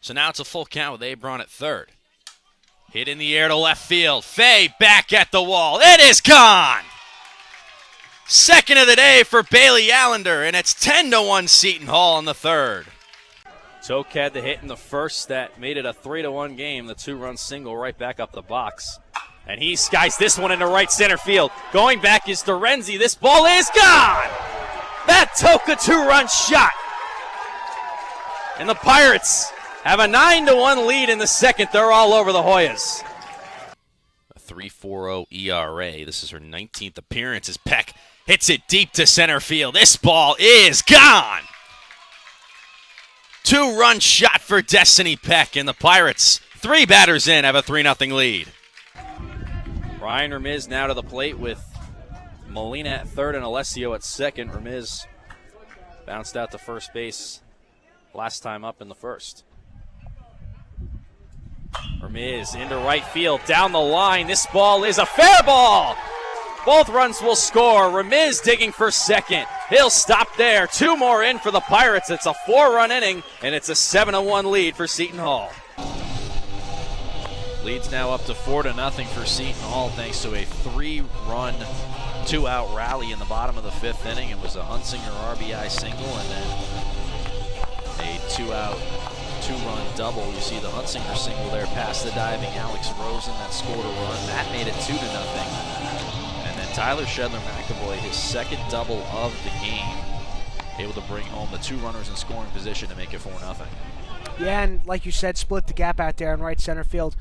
So now it's a full count with Ambrose at third. Hit in the air to left field. Fay back at the wall. It is gone! Second of the day for Bailey Allender, and it's 10-1 Seton Hall in the third. Toke had the hit in the first that made it a 3-1 game. The two-run single right back up the box. And he skies this one into right center field. Going back is Dorenzi. This ball is gone! That Toke two-run shot. And the Pirates have a 9-1 lead in the second. They're all over the Hoyas. A 3.40 ERA. This is her 19th appearance as Peck hits it deep to center field. This ball is gone! Two-run shot for Destiny Peck, and the Pirates, three batters in, have a 3-0 lead. Ryan Remiz now to the plate with Molina at third and Alessio at second. Remiz bounced out to first base last time up in the first. Remiz into right field, down the line. This ball is a fair ball. Both runs will score. Remiz digging for second. He'll stop there. Two more in for the Pirates. It's a 4-run inning, and it's a 7-1 lead for Seton Hall. Lead's now up to 4-0 for Seton Hall thanks to a 3-run, 2-out rally in the bottom of the fifth inning. It was a Hunsinger RBI single and then a 2-out, 2-run double. You see the Hunsinger single there past the diving Alex Rosen that scored a run. That made it 2-0. And then Tyler Shedler-McAvoy, his second double of the game, able to bring home the two runners in scoring position to make it 4-0. Yeah, and like you said, split the gap out there in right center field.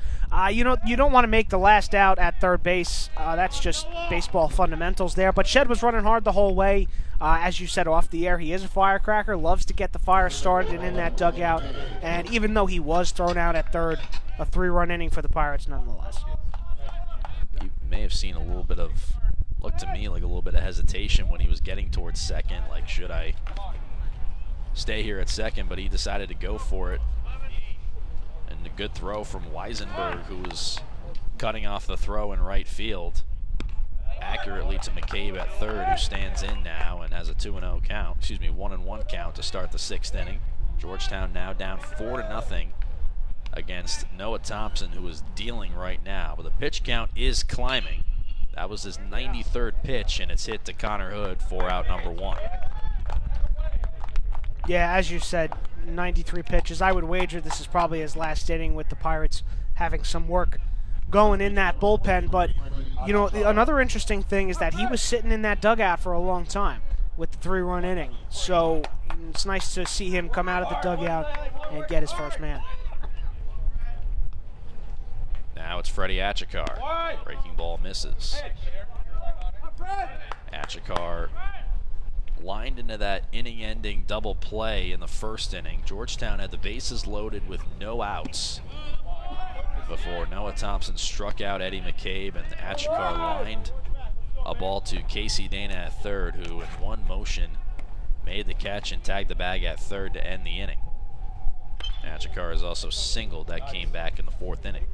You don't want to make the last out at third base. That's just baseball fundamentals there. But Shed was running hard the whole way. As you said off the air, he is a firecracker, loves to get the fire started and in that dugout. And even though he was thrown out at third, a 3-run inning for the Pirates nonetheless. You may have seen a little bit of, looked to me like a little bit of hesitation when he was getting towards second. Like, should I stay here at second? But he decided to go for it. And a good throw from Weisenberg, who was cutting off the throw in right field, accurately to McCabe at third, who stands in now and has a 2-0 count, 1-1 count to start the sixth inning. Georgetown now down 4-0 against Noah Thompson, who is dealing right now. But the pitch count is climbing. That was his 93rd pitch, and it's hit to Connor Hood for out number 1. Yeah, as you said, 93 pitches. I would wager this is probably his last inning with the Pirates having some work going in that bullpen. But, you know, another interesting thing is that he was sitting in that dugout for a long time with the 3-run inning. So it's nice to see him come out of the dugout and get his first man. Now it's Freddie Achikar. Breaking ball misses. Achikar lined into that inning-ending double play in the first inning. Georgetown had the bases loaded with no outs before Noah Thompson struck out Eddie McCabe, and Achikar lined a ball to Casey Dana at third, who in one motion made the catch and tagged the bag at third to end the inning. Achikar is also singled. That came back in the fourth inning.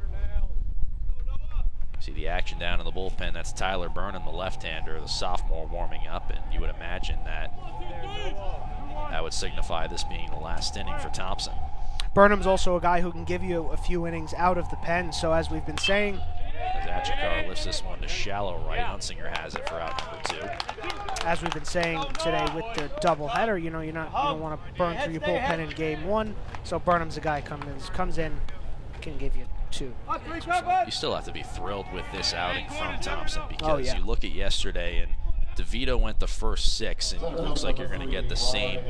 See the action down in the bullpen. That's Tyler Burnham, the left-hander, the sophomore, warming up, and you would imagine that that would signify this being the last inning for Thompson. Burnham's also a guy who can give you a few innings out of the pen, so as we've been saying, as Achikar lifts this one to shallow right, Hunsinger has it for out number 2. As we've been saying today with their doubleheader, you don't want to burn through your bullpen in game 1, so Burnham's a guy comes in, can give you 2. You still have to be thrilled with this outing from Thompson, because you look at yesterday and DeVito went the first 6, and it looks like you're going to get the same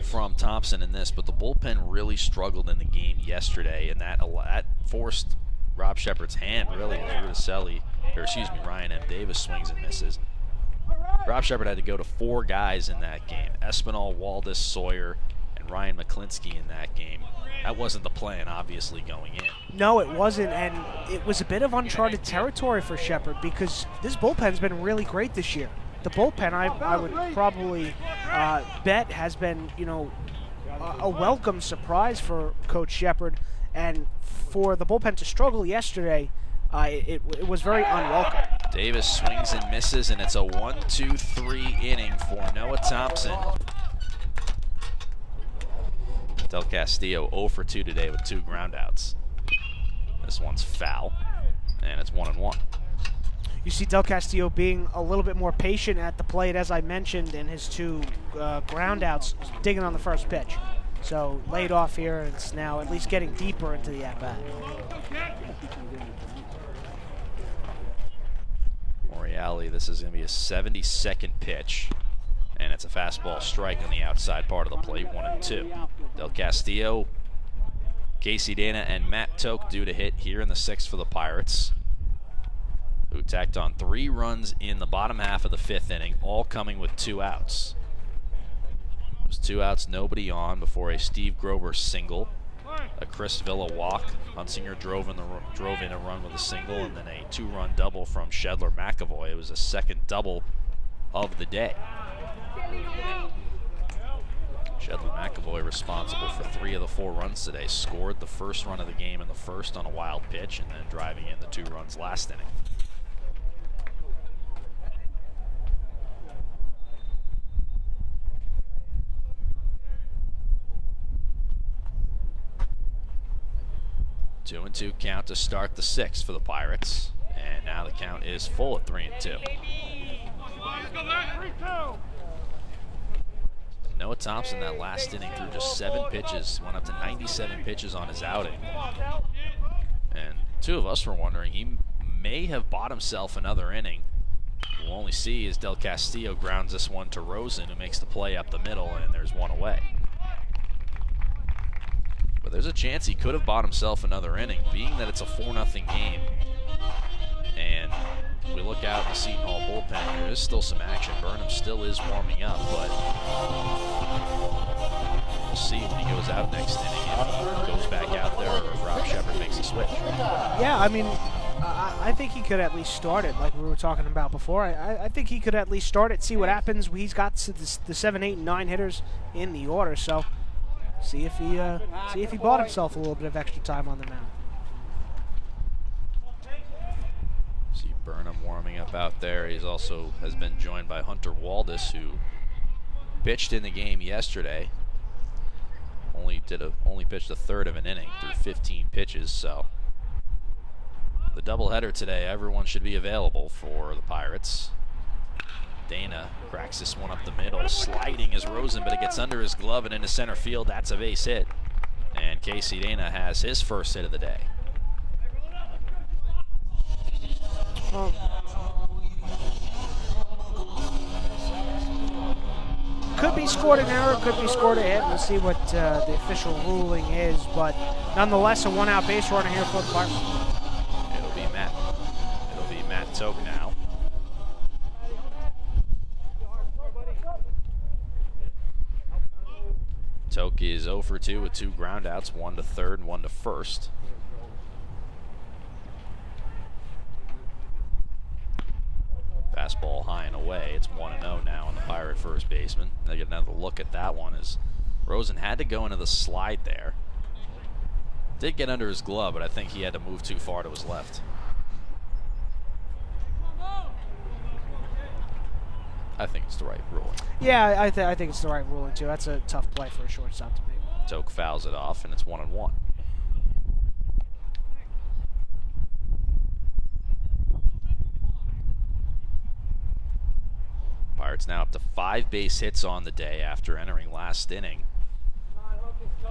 from Thompson in this, but the bullpen really struggled in the game yesterday, and that forced Rob Shepard's hand really as Ryan M. Davis swings and misses. Rob Shepard had to go to 4 guys in that game: Espinal, Waldis, Sawyer, and Ryan McClinsky in that game. That wasn't the plan, obviously, going in. No, it wasn't, and it was a bit of uncharted territory for Shepard, because this bullpen's been really great this year. The bullpen, I would probably bet, has been, a welcome surprise for Coach Shepard, and for the bullpen to struggle yesterday, it was very unwelcome. Davis swings and misses, and it's a 1-2-3 inning for Noah Thompson. Del Castillo 0 for 2 today with 2 groundouts. This one's foul, and it's 1-1. You see Del Castillo being a little bit more patient at the plate, as I mentioned, in his 2 groundouts, digging on the first pitch. So laid off here, and it's now at least getting deeper into the at-bat. Morreale, this is going to be a 72nd pitch, and it's a fastball strike on the outside part of the plate, 1-2. Del Castillo, Casey Dana, and Matt Toke due to hit here in the 6th for the Pirates, who tacked on 3 runs in the bottom half of the 5th inning, all coming with 2 outs. It was 2 outs, nobody on before a Steve Grober single, a Chris Villa walk. Hunsinger drove in a run with a single, and then a 2-run double from Shedler McAvoy. It was a second double of the day. Shedler McAvoy responsible for 3 of the 4 runs today. Scored the first run of the game in the 1st on a wild pitch, and then driving in the 2 runs last inning. Two and 2 count to start the 6th for the Pirates, and now the count is full at 3-2. Noah Thompson that last inning threw just 7 pitches, went up to 97 pitches on his outing. And 2 of us were wondering he may have bought himself another inning. We'll only see as Del Castillo grounds this one to Rosen, who makes the play up the middle, and there's 1 away. But there's a chance he could have bought himself another inning, being that it's a 4-0 game. And we look out in the Seton Hall bullpen, there is still some action. Burnham still is warming up, but we'll see when he goes out next inning if he goes back out there or if Rob Shepard makes a switch. Yeah, I mean, I think he could at least start it, like we were talking about before. I think he could at least start it, see what happens. He's got the 7, 8, and 9 hitters in the order, so see if he bought himself a little bit of extra time on the mound. See Burnham warming up out there. He's also has been joined by Hunter Waldis, who pitched in the game yesterday. Only pitched a third of an inning through 15 pitches. So the doubleheader today, everyone should be available for the Pirates. Dana cracks this one up the middle, sliding is Rosen, but it gets under his glove and into center field. That's a base hit. And Casey Dana has his first hit of the day. Could be scored an error, could be scored a hit. We'll see what the official ruling is, but nonetheless, a 1-out base runner here for the Pirates. It'll be Matt Toke now. Toke is 0 for 2 with 2 groundouts, 1 to third and 1 to first. Fastball high and away. It's 1-0 now on the Pirate first baseman. They get another look at that one as Rosen had to go into the slide there. Did get under his glove, but I think he had to move too far to his left. I think it's the right ruling. Yeah, I think it's the right ruling, too. That's a tough play for a shortstop to make. Toke fouls it off, and it's 1-1. Pirates now up to 5 base hits on the day after entering last inning,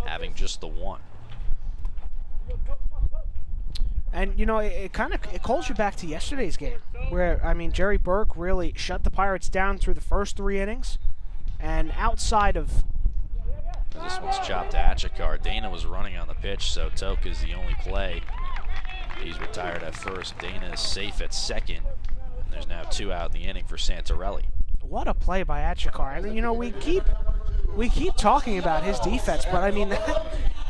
having just the 1. And, you know, it calls you back to yesterday's game where, I mean, Jerry Burke really shut the Pirates down through the first 3 innings. And outside of... This one's chopped to Achikar. Dana was running on the pitch, so Toke is the only play. He's retired at first. Dana is safe at second. And there's now 2 out in the inning for Santarelli. What a play by Achikar. I mean, you know, we keep talking about his defense, but I mean,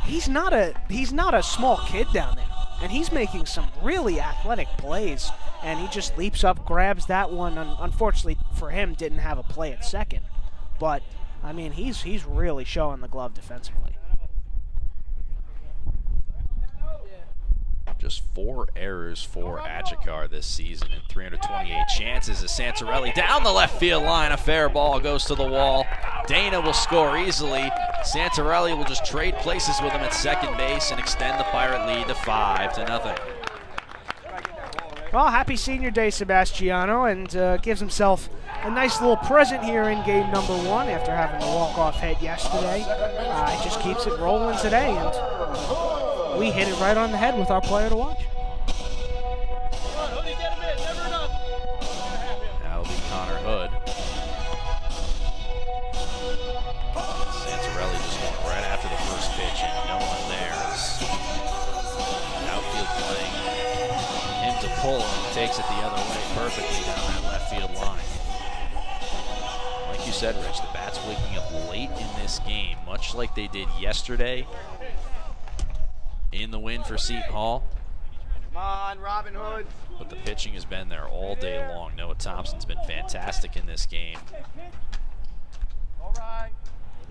he's not a small kid down there. And he's making some really athletic plays, and he just leaps up, grabs that one. Unfortunately for him, didn't have a play at second. But, I mean, he's really showing the glove defensively. Just 4 errors for Achikar this season and 328 chances as Santarelli down the left field line. A fair ball goes to the wall. Dana will score easily. Santarelli will just trade places with him at second base and extend the Pirate lead to 5-0. Well, happy senior day, Sebastiano, and gives himself a nice little present here in game number 1 after having a walk-off hit yesterday. It just keeps it rolling today, and we hit it right on the head with our player to watch. That'll be Connor Hood. Santarelli just went right after the first pitch, and no one there is outfield playing him to pull, and he takes it the other way perfectly down that left field line. Like you said, Rich, the bats waking up late in this game, much like they did yesterday in the win for Seton Hall. Come on, Robin Hood. But the pitching has been there all day long. Noah Thompson's been fantastic in this game. All right.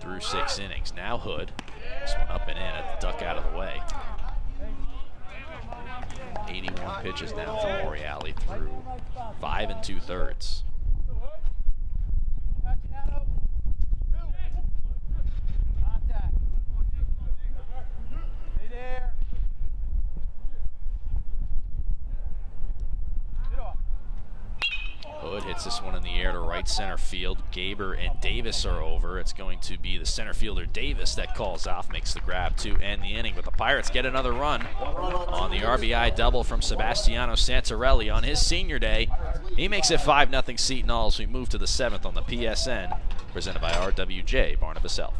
Through 6 innings. Now Hood. This one up and in at the duck out of the way. 81 pitches now for Morreale through 5 2/3. Hood hits this one in the air to right center field. Gaber and Davis are over. It's going to be the center fielder Davis that calls off, makes the grab to end the inning. But the Pirates get another run on the RBI double from Sebastiano Santarelli on his senior day. He makes it 5-0 Seton Hall as we move to the 7th on the PSN, presented by RWJ Barnabas Health.